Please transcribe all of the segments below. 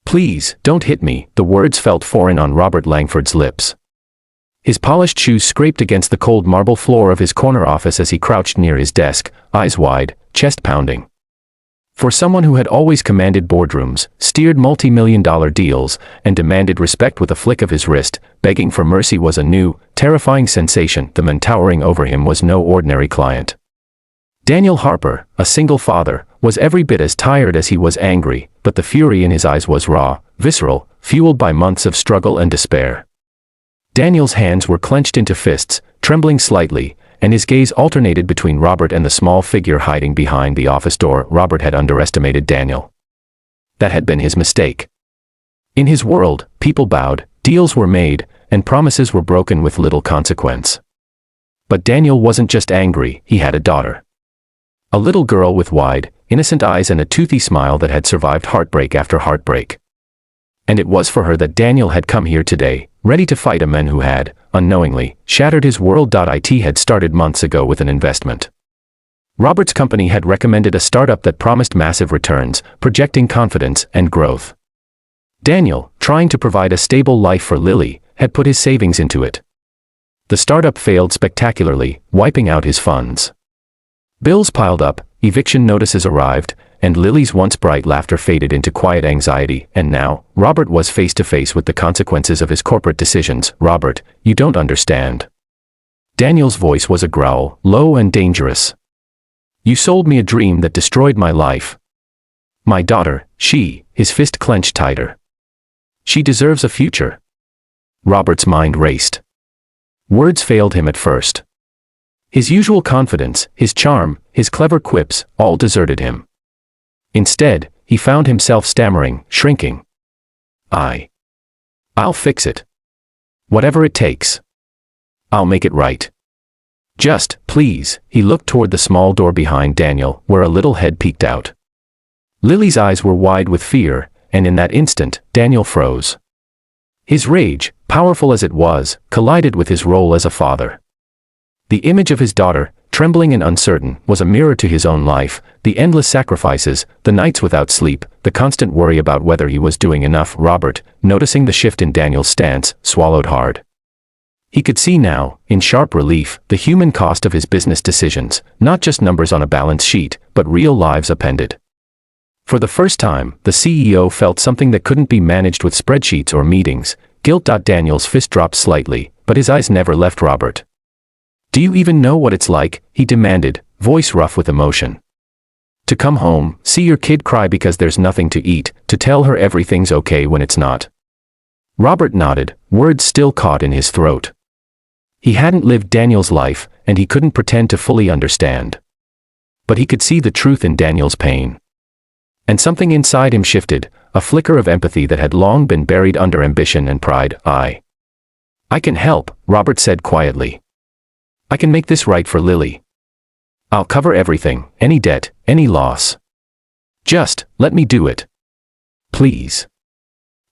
"Please, don't hit me." The words felt foreign on Robert Langford's lips. His polished shoes scraped against the cold marble floor of his corner office as he crouched near his desk, eyes wide, chest pounding. For someone who had always commanded boardrooms, steered multi-million-dollar deals, and demanded respect with a flick of his wrist, begging for mercy was a new, terrifying sensation. The man towering over him was no ordinary client. Daniel Harper, a single father, was every bit as tired as he was angry, but the fury in his eyes was raw, visceral, fueled by months of struggle and despair. Daniel's hands were clenched into fists, trembling slightly, and his gaze alternated between Robert and the small figure hiding behind the office door. Robert had underestimated Daniel. That had been his mistake. In his world, people bowed, deals were made, and promises were broken with little consequence. But Daniel wasn't just angry, he had a daughter. A little girl with wide, innocent eyes and a toothy smile that had survived heartbreak after heartbreak. And it was for her that Daniel had come here today, ready to fight a man who had, unknowingly, shattered his world. It had started months ago with an investment. Robert's company had recommended a startup that promised massive returns, projecting confidence and growth. Daniel, trying to provide a stable life for Lily, had put his savings into it. The startup failed spectacularly, wiping out his funds. Bills piled up, eviction notices arrived, and Lily's once bright laughter faded into quiet anxiety, and now, Robert was face to face with the consequences of his corporate decisions. "Robert, you don't understand." Daniel's voice was a growl, low and dangerous. "You sold me a dream that destroyed my life. My daughter, his fist clenched tighter. She deserves a future." Robert's mind raced. Words failed him at first. His usual confidence, his charm, his clever quips, all deserted him. Instead, he found himself stammering, shrinking. I'll fix it. Whatever it takes. I'll make it right. Just, please." He looked toward the small door behind Daniel, where a little head peeked out. Lily's eyes were wide with fear, and in that instant, Daniel froze. His rage, powerful as it was, collided with his role as a father. The image of his daughter, trembling and uncertain, was a mirror to his own life, the endless sacrifices, the nights without sleep, the constant worry about whether he was doing enough. Robert, noticing the shift in Daniel's stance, swallowed hard. He could see now, in sharp relief, the human cost of his business decisions, not just numbers on a balance sheet, but real lives upended. For the first time, the CEO felt something that couldn't be managed with spreadsheets or meetings, guilt. Daniel's fist dropped slightly, but his eyes never left Robert. "Do you even know what it's like?" he demanded, voice rough with emotion. "To come home, see your kid cry because there's nothing to eat, to tell her everything's okay when it's not." Robert nodded, words still caught in his throat. He hadn't lived Daniel's life, and he couldn't pretend to fully understand. But he could see the truth in Daniel's pain. And something inside him shifted, a flicker of empathy that had long been buried under ambition and pride. I can help," Robert said quietly. "I can make this right for Lily. I'll cover everything, any debt, any loss. Just, let me do it. Please."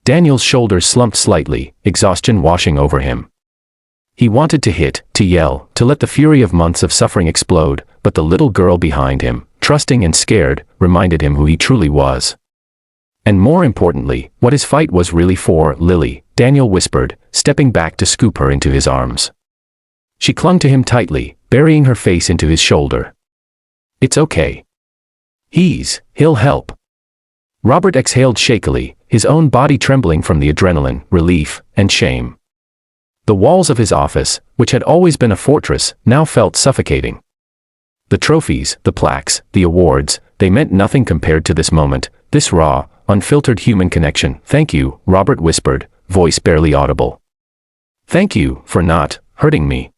Daniel's shoulders slumped slightly, exhaustion washing over him. He wanted to hit, to yell, to let the fury of months of suffering explode, but the little girl behind him, trusting and scared, reminded him who he truly was. And more importantly, what his fight was really for. "Lily," Daniel whispered, stepping back to scoop her into his arms. She clung to him tightly, burying her face into his shoulder. "It's okay. He'll help." Robert exhaled shakily, his own body trembling from the adrenaline, relief, and shame. The walls of his office, which had always been a fortress, now felt suffocating. The trophies, the plaques, the awards, they meant nothing compared to this moment, this raw, unfiltered human connection. "Thank you," Robert whispered, voice barely audible. "Thank you for not hurting me."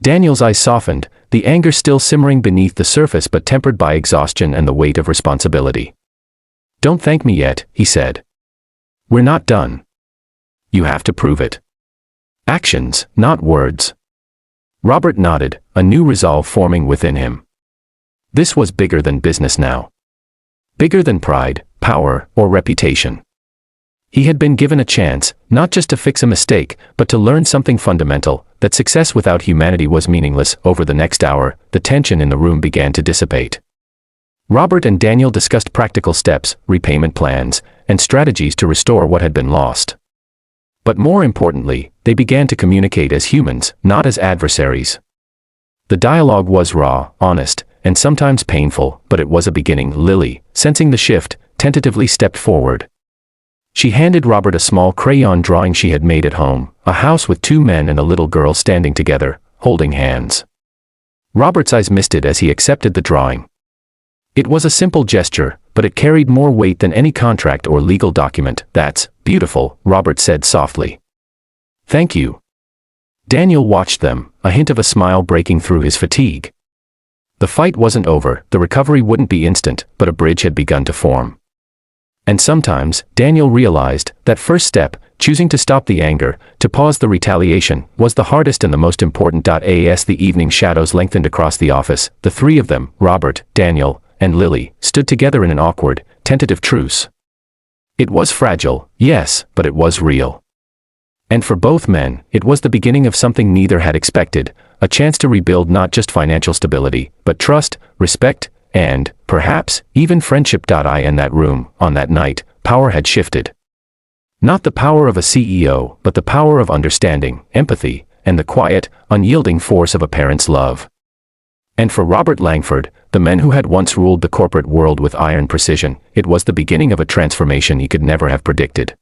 Daniel's eyes softened, the anger still simmering beneath the surface but tempered by exhaustion and the weight of responsibility. "Don't thank me yet," he said. "We're not done. You have to prove it. Actions, not words." Robert nodded, a new resolve forming within him. This was bigger than business now. Bigger than pride, power, or reputation. He had been given a chance, not just to fix a mistake, but to learn something fundamental, that success without humanity was meaningless. Over the next hour, the tension in the room began to dissipate. Robert and Daniel discussed practical steps, repayment plans, and strategies to restore what had been lost. But more importantly, they began to communicate as humans, not as adversaries. The dialogue was raw, honest, and sometimes painful, but it was a beginning. Lily, sensing the shift, tentatively stepped forward. She handed Robert a small crayon drawing she had made at home, a house with 2 men and a little girl standing together, holding hands. Robert's eyes misted as he accepted the drawing. It was a simple gesture, but it carried more weight than any contract or legal document. "That's beautiful," Robert said softly. "Thank you." Daniel watched them, a hint of a smile breaking through his fatigue. The fight wasn't over, the recovery wouldn't be instant, but a bridge had begun to form. And sometimes, Daniel realized, that first step, choosing to stop the anger, to pause the retaliation, was the hardest and the most important. As the evening shadows lengthened across the office, the 3 of them, Robert, Daniel, and Lily, stood together in an awkward, tentative truce. It was fragile, yes, but it was real. And for both men, it was the beginning of something neither had expected, a chance to rebuild not just financial stability, but trust, respect, and, perhaps, even friendship. In that room, on that night, power had shifted. Not the power of a CEO, but the power of understanding, empathy, and the quiet, unyielding force of a parent's love. And for Robert Langford, the man who had once ruled the corporate world with iron precision, it was the beginning of a transformation he could never have predicted.